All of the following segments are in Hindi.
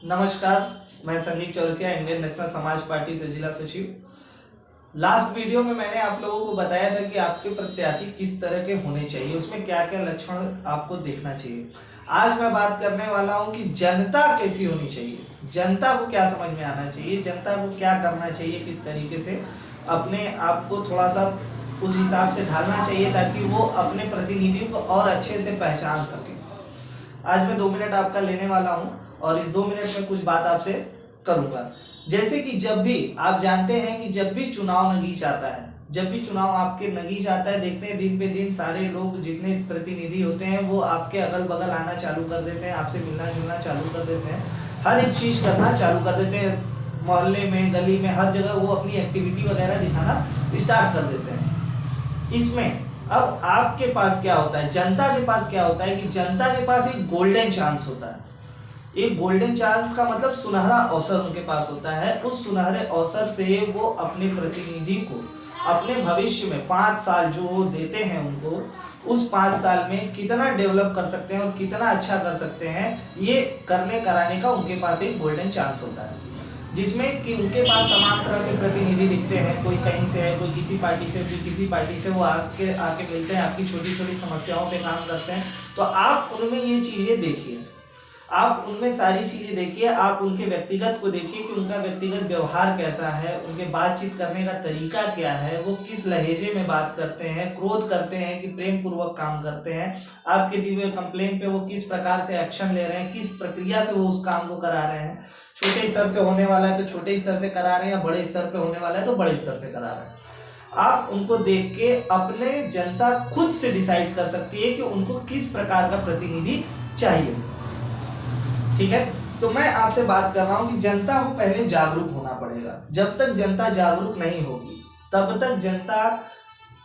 नमस्कार, मैं संदीप चौरसिया, इंडियन नेशनल समाज पार्टी से जिला सचिव। लास्ट वीडियो में मैंने आप लोगों को बताया था कि आपके प्रत्याशी किस तरह के होने चाहिए, उसमें क्या क्या लक्षण आपको देखना चाहिए। आज मैं बात करने वाला हूं कि जनता कैसी होनी चाहिए, जनता को क्या समझ में आना चाहिए, जनता को क्या करना चाहिए, किस तरीके से अपने आप को थोड़ा सा उस हिसाब से ढालना चाहिए ताकि वो अपने प्रतिनिधि को और अच्छे से पहचान सके। आज मैं 2 मिनट आपका लेने वाला हूं और इस 2 मिनट में कुछ बात आपसे करूंगा। जैसे कि जब भी आप जानते हैं कि जब भी चुनाव नगीच आता है, जब भी चुनाव आपके नगीच आता है, देखते हैं दिन पे दिन सारे लोग जितने प्रतिनिधि होते हैं वो आपके अगल बगल आना चालू कर देते हैं, आपसे मिलना जुलना चालू कर देते हैं, हर एक चीज करना चालू कर देते हैं, मोहल्ले में गली में हर जगह वो अपनी एक्टिविटी वगैरह दिखाना स्टार्ट कर देते हैं। इसमें अब आपके पास क्या होता है, जनता के पास क्या होता है कि जनता के पास एक गोल्डन चांस होता है। एक गोल्डन चांस का मतलब सुनहरा अवसर उनके पास होता है। उस सुनहरे अवसर से वो अपने प्रतिनिधि को अपने भविष्य में 5 साल जो वो देते हैं उनको, उस 5 साल में कितना डेवलप कर सकते हैं और कितना अच्छा कर सकते हैं, ये करने कराने का उनके पास एक गोल्डन चांस होता है, जिसमें कि उनके पास तमाम तरह के प्रतिनिधि दिखते हैं। कोई कहीं से है, कोई किसी पार्टी से, कोई किसी पार्टी से, वो आके मिलते हैं, आपकी छोटी छोटी समस्याओं पे काम करते हैं। तो आप उनमें ये चीज़ें देखिए, आप उनमें सारी चीज़ें देखिए, आप उनके व्यक्तिगत को देखिए कि उनका व्यक्तिगत व्यवहार कैसा है, उनके बातचीत करने का तरीका क्या है, वो किस लहजे में बात करते हैं, क्रोध करते हैं कि प्रेम पूर्वक काम करते हैं, आपके दिए हुए कंप्लेंट पे वो किस प्रकार से एक्शन ले रहे हैं, किस प्रक्रिया से वो उस काम को करा रहे हैं। छोटे स्तर से होने वाला है तो छोटे स्तर से करा रहे हैं, या बड़े स्तर पे होने वाला है तो बड़े स्तर से करा रहे हैं। आप उनको देख के अपने जनता खुद से डिसाइड कर सकती है कि उनको किस प्रकार का प्रतिनिधि चाहिए। ठीक है, तो मैं आपसे बात कर रहा हूं कि जनता को पहले जागरूक होना पड़ेगा। जब तक जनता जागरूक नहीं होगी तब तक जनता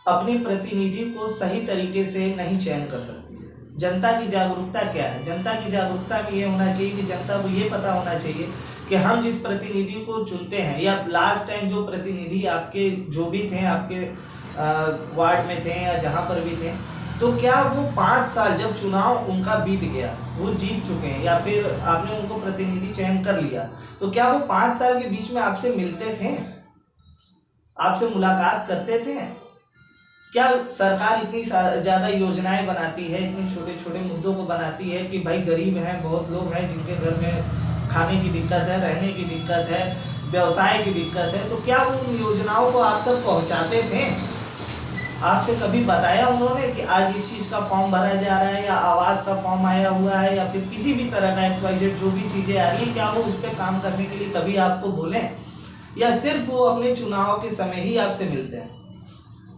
अपनी प्रतिनिधि को सही तरीके से नहीं चयन कर सकती है। जनता की जागरूकता क्या है? जनता की जागरूकता में ये होना चाहिए कि जनता को ये पता होना चाहिए कि हम जिस प्रतिनिधि को चुनते हैं, या लास्ट टाइम जो प्रतिनिधि आपके जो भी थे, आपके वार्ड में थे या जहाँ पर भी थे, तो क्या वो 5 साल जब चुनाव उनका बीत गया, वो जीत चुके हैं या फिर आपने उनको प्रतिनिधि चयन कर लिया, तो क्या वो 5 साल के बीच में आपसे मिलते थे, आपसे मुलाकात करते थे? क्या सरकार इतनी ज़्यादा योजनाएं बनाती है, इतनी छोटे छोटे मुद्दों को बनाती है कि भाई गरीब हैं, बहुत लोग हैं जिनके घर में खाने की दिक्कत है, रहने की दिक्कत है, व्यवसाय की दिक्कत है, तो क्या वो उन योजनाओं को आप तक पहुँचाते थे? आपसे कभी बताया उन्होंने कि आज इस चीज़ का फॉर्म भरा जा रहा है, या आवास का फॉर्म आया हुआ है, या फिर किसी भी तरह का XYZ जो भी चीज़ें आ रही है, क्या वो उस पर काम करने के लिए कभी आपको बोलें, या सिर्फ वो अपने चुनाव के समय ही आपसे मिलते हैं?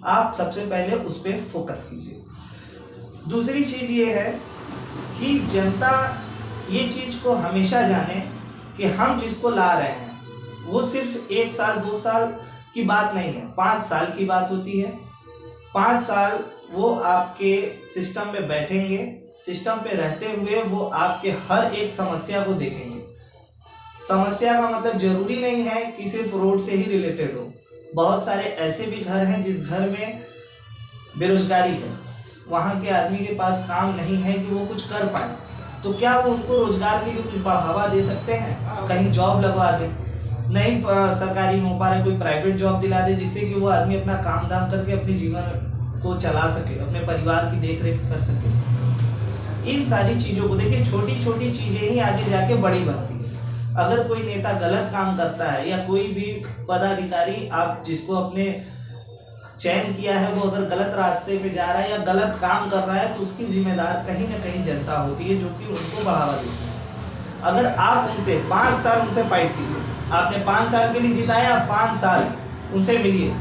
आप सबसे पहले उस पर फोकस कीजिए। दूसरी चीज़ ये है कि जनता ये चीज़ को हमेशा जाने कि हम जिसको ला रहे हैं वो सिर्फ 1 साल 2 साल की बात नहीं है, 5 साल की बात होती है। 5 साल वो आपके सिस्टम पे बैठेंगे, सिस्टम पे रहते हुए वो आपके हर एक समस्या को देखेंगे। समस्या का मतलब जरूरी नहीं है कि सिर्फ रोड से ही रिलेटेड हो। बहुत सारे ऐसे भी घर हैं जिस घर में बेरोजगारी है, वहाँ के आदमी के पास काम नहीं है कि वो कुछ कर पाए, तो क्या वो उनको रोजगार के लिए कुछ बढ़ावा दे सकते हैं? कहीं जॉब लगवा दे, नहीं सरकारी में हो पा रहा है, कोई प्राइवेट जॉब दिला दे जिससे कि वो आदमी अपना काम धाम करके अपने जीवन को चला सके, अपने परिवार की देखरेख कर सके। इन सारी चीज़ों को देखिए, छोटी छोटी चीज़ें ही आगे जाके बड़ी बनती है। अगर कोई नेता गलत काम करता है, या कोई भी पदाधिकारी आप जिसको अपने चयन किया है वो अगर गलत रास्ते पे जा रहा है या गलत काम कर रहा है, तो उसकी जिम्मेदार कहीं ना कहीं जनता होती है, जो कि उनको बढ़ावा देती है। अगर आप उनसे 5 साल उनसे फाइट कीजिए, आपने 5 साल के लिए जिताया, 5 साल उनसे मिलिए,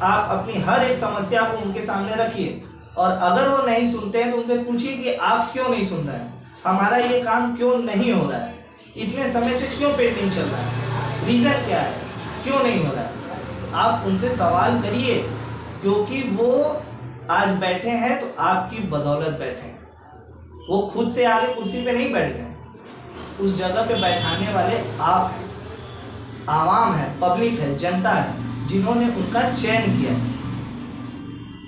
आप अपनी हर एक समस्या को उनके सामने रखिए, और अगर वो नहीं सुनते हैं तो उनसे पूछिए कि आप क्यों नहीं सुन रहे हैं, हमारा ये काम क्यों नहीं हो रहा है, इतने समय से क्यों पेंडिंग चल रहा है, रीज़न क्या है, क्यों नहीं हो रहा है। आप उनसे सवाल करिए, क्योंकि वो आज बैठे हैं तो आपकी बदौलत बैठे हैं। वो खुद से आगे कुर्सी पे नहीं बैठ गए, उस जगह पे बैठाने वाले आप आवाम है, पब्लिक है, जनता है, जिन्होंने उनका चयन किया।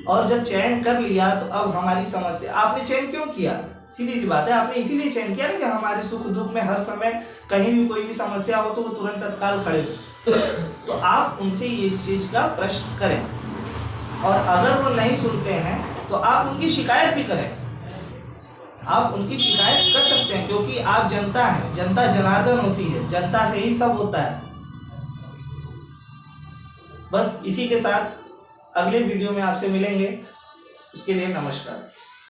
और जब चयन कर लिया तो अब हमारी समस्या, आपने चयन क्यों किया? सीधी सी बात है। आपने इसीलिए चयन किया ना कि हमारे सुख दुख में हर समय कहीं भी कोई भी समस्या हो तो वो तुरंत तत्काल खड़े हो। तो आप उनसे इस चीज का प्रश्न करें, और अगर वो नहीं सुनते हैं तो आप उनकी शिकायत भी करें। आप उनकी शिकायत कर सकते हैं, क्योंकि आप जनता हैं, जनता जनार्दन होती है, जनता से ही सब होता है। बस इसी के साथ अगले वीडियो में आपसे मिलेंगे, उसके लिए नमस्कार।